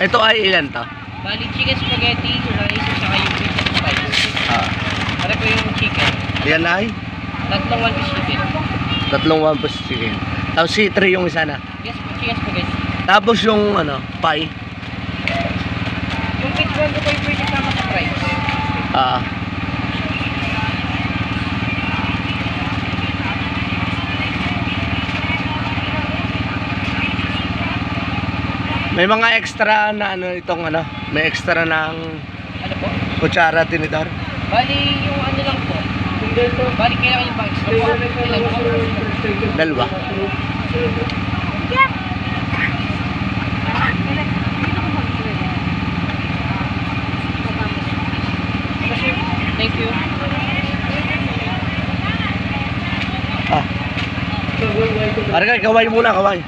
Ito ay ilan to? Bali, chicken spaghetti, rice, at saka yung chicken spice. Para po yung chicken. Yan ay? Tatlong one piece chicken. Tatlong 1 piece chicken. Tapos C3 yung isa na. Yes po, chicken spaghetti. Tapos yung ano, pie. Yung pizza ko po yung pwede sama sa fries. May mga extra na ano itong ano, may extra ng Ano po? kutsara, tinidor. Bali, yung ano lang po. Bali, kailangan yung bags. Ano po? Ilan po? Dalawa. Thank you. Arga, kaway muna, kaway.